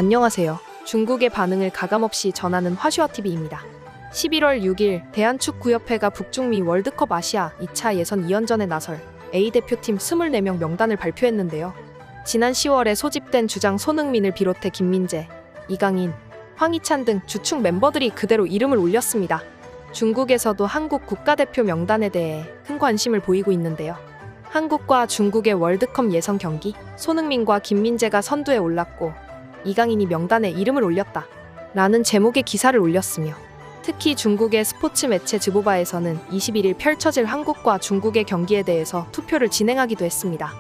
안녕하세요. 중국의 반응을 가감없이 전하는 화슈아TV입니다. 11월 6일 대한축구협회가 북중미 월드컵 아시아 2차 예선 2연전에 나설 A대표팀 24명 명단을 발표했는데요. 지난 10월에 소집된 주장 손흥민을 비롯해 김민재, 이강인, 황희찬 등 주축 멤버들이 그대로 이름을 올렸습니다. 중국에서도 한국 국가대표 명단에 대해 큰 관심을 보이고 있는데요. 한국과 중국의 월드컵 예선 경기, 손흥민과 김민재가 선두에 올랐고 이강인이 명단에 이름을 올렸다 라는 제목의 기사를 올렸으며, 특히 중국의 스포츠 매체 즈보바에서는 21일 펼쳐질 한국과 중국의 경기에 대해서 투표를 진행하기도 했습니다.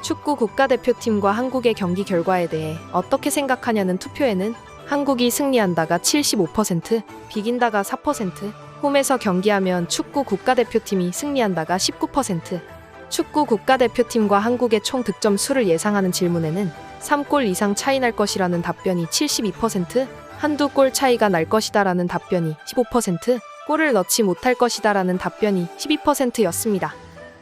축구 국가대표팀과 한국의 경기 결과에 대해 어떻게 생각하냐는 투표에는 한국이 승리한다가 75%, 비긴다가 4%, 홈에서 경기하면 축구 국가대표팀이 승리한다가 19%, 축구 국가대표팀과 한국의 총 득점 수를 예상하는 질문에는 3골 이상 차이 날 것이라는 답변이 72%, 한두 골 차이가 날 것이다라는 답변이 15%, 골을 넣지 못할 것이다라는 답변이 12%였습니다.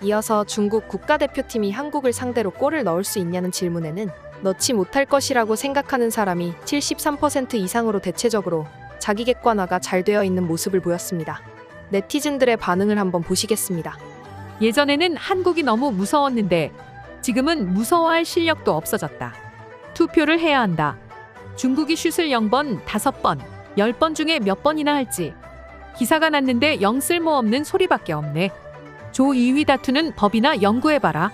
이어서 중국 국가대표팀이 한국을 상대로 골을 넣을 수 있냐는 질문에는 넣지 못할 것이라고 생각하는 사람이 73% 이상으로 대체적으로 자기 객관화가 잘 되어 있는 모습을 보였습니다. 네티즌들의 반응을 한번 보시겠습니다. 예전에는 한국이 너무 무서웠는데 지금은 무서워할 실력도 없어졌다. 투표를 해야 한다. 중국이 슛을 0번, 5번, 10번 중에 몇 번이나 할지. 기사가 났는데 영 쓸모없는 소리밖에 없네. 조 2위 다투는 법이나 연구해봐라.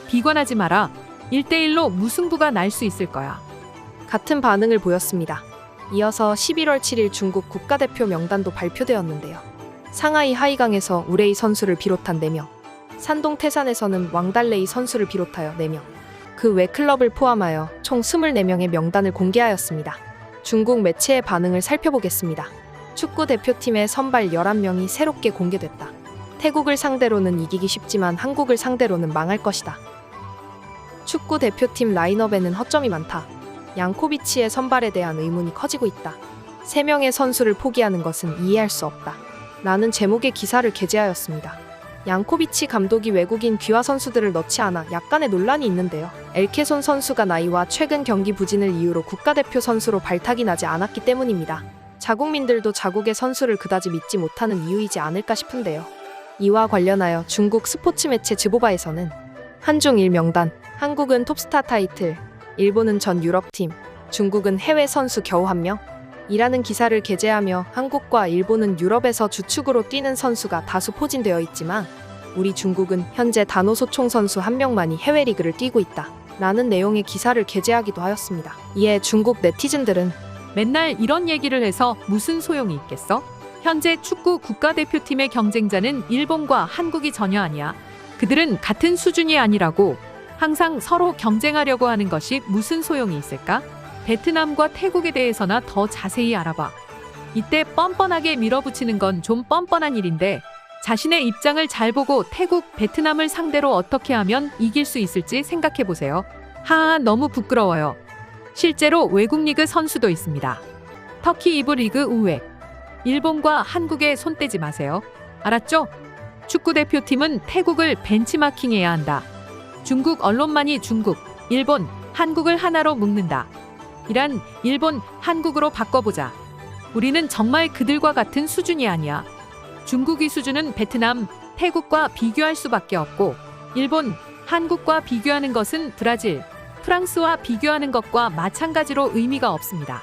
비관하지 마라. 1대1로 무승부가 날 수 있을 거야. 같은 반응을 보였습니다. 이어서 11월 7일 중국 국가대표 명단도 발표되었는데요. 상하이 하이강에서 우레이 선수를 비롯한 4명, 산동 태산에서는 왕달레이 선수를 비롯하여 4명, 그 외 클럽을 포함하여 총 24명의 명단을 공개하였습니다. 중국 매체의 반응을 살펴보겠습니다. 축구 대표팀의 선발 11명이 새롭게 공개됐다. 태국을 상대로는 이기기 쉽지만 한국을 상대로는 망할 것이다. 축구 대표팀 라인업에는 허점이 많다. 양코비치의 선발에 대한 의문이 커지고 있다. 3명의 선수를 포기하는 것은 이해할 수 없다 라는 제목의 기사를 게재하였습니다. 양코비치 감독이 외국인 귀화 선수들을 넣지 않아 약간의 논란이 있는데요. 엘케손 선수가 나이와 최근 경기 부진을 이유로 국가대표 선수로 발탁이 나지 않았기 때문입니다. 자국민들도 자국의 선수를 그다지 믿지 못하는 이유이지 않을까 싶은데요. 이와 관련하여 중국 스포츠 매체 즈보바에서는 한중일 명단, 한국은 톱스타 타이틀, 일본은 전 유럽팀, 중국은 해외 선수 겨우 1명? 이라는 기사를 게재하며 한국과 일본은 유럽에서 주축으로 뛰는 선수가 다수 포진되어 있지만 우리 중국은 현재 단호소총 선수 1명만이 해외 리그를 뛰고 있다 라는 내용의 기사를 게재하기도 하였습니다. 이에 중국 네티즌들은 맨날 이런 얘기를 해서 무슨 소용이 있겠어? 현재 축구 국가대표팀의 경쟁자는 일본과 한국이 전혀 아니야. 그들은 같은 수준이 아니라고. 항상 서로 경쟁하려고 하는 것이 무슨 소용이 있을까? 베트남과 태국에 대해서나 더 자세히 알아봐. 이때 뻔뻔하게 밀어붙이는 건 좀 뻔뻔한 일인데 자신의 입장을 잘 보고 태국, 베트남을 상대로 어떻게 하면 이길 수 있을지 생각해보세요. 하하, 너무 부끄러워요. 실제로 외국 리그 선수도 있습니다. 터키 2부 리그 우회. 일본과 한국에 손 떼지 마세요. 알았죠? 축구대표팀은 태국을 벤치마킹해야 한다. 중국 언론만이 중국, 일본, 한국을 하나로 묶는다. 이란, 일본, 한국으로 바꿔보자. 우리는 정말 그들과 같은 수준이 아니야. 중국의 수준은 베트남, 태국과 비교할 수밖에 없고 일본, 한국과 비교하는 것은 브라질, 프랑스와 비교하는 것과 마찬가지로 의미가 없습니다.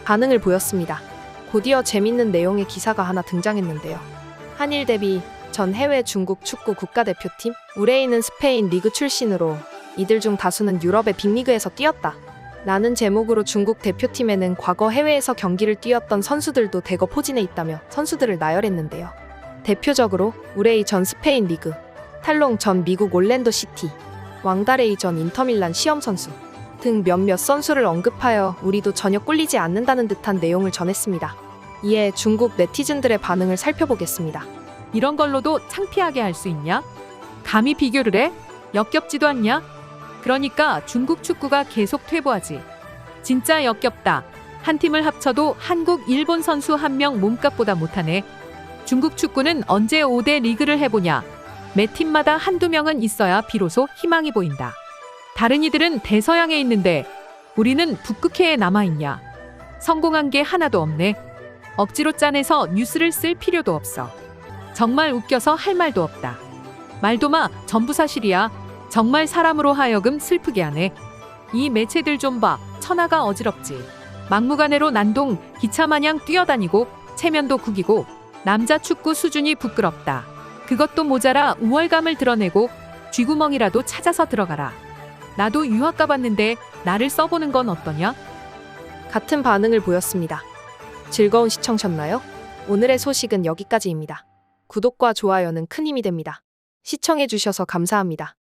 반응을 보였습니다. 곧이어 재밌는 내용의 기사가 하나 등장했는데요. 한일 대비 전 해외 중국 축구 국가대표팀, 우레이는 스페인 리그 출신으로 이들 중 다수는 유럽의 빅리그에서 뛰었다 라는 제목으로 중국 대표팀에는 과거 해외에서 경기를 뛰었던 선수들도 대거 포진해 있다며 선수들을 나열했는데요. 대표적으로 우레이 전 스페인 리그, 탈롱 전 미국 올랜도 시티, 왕다레이 전 인터밀란 시험 선수 등 몇몇 선수를 언급하여 우리도 전혀 꿀리지 않는다는 듯한 내용을 전했습니다. 이에 중국 네티즌들의 반응을 살펴보겠습니다. 이런 걸로도 창피하게 할 수 있냐? 감히 비교를 해? 역겹지도 않냐? 그러니까 중국 축구가 계속 퇴보하지. 진짜 역겹다. 한 팀을 합쳐도 한국, 일본 선수 1명 몸값보다 못하네. 중국 축구는 언제 5대 리그를 해보냐? 매 팀마다 한두 명은 있어야 비로소 희망이 보인다. 다른 이들은 대서양에 있는데 우리는 북극해에 남아있냐? 성공한 게 하나도 없네. 억지로 짜내서 뉴스를 쓸 필요도 없어. 정말 웃겨서 할 말도 없다. 말도 마, 전부 사실이야. 정말 사람으로 하여금 슬프게 하네. 이 매체들 좀 봐. 천하가 어지럽지. 막무가내로 난동, 기차 마냥 뛰어다니고 체면도 구기고 남자 축구 수준이 부끄럽다. 그것도 모자라 우월감을 드러내고 쥐구멍이라도 찾아서 들어가라. 나도 유학 가봤는데 나를 써보는 건 어떠냐? 같은 반응을 보였습니다. 즐거운 시청셨나요? 오늘의 소식은 여기까지입니다. 구독과 좋아요는 큰 힘이 됩니다. 시청해주셔서 감사합니다.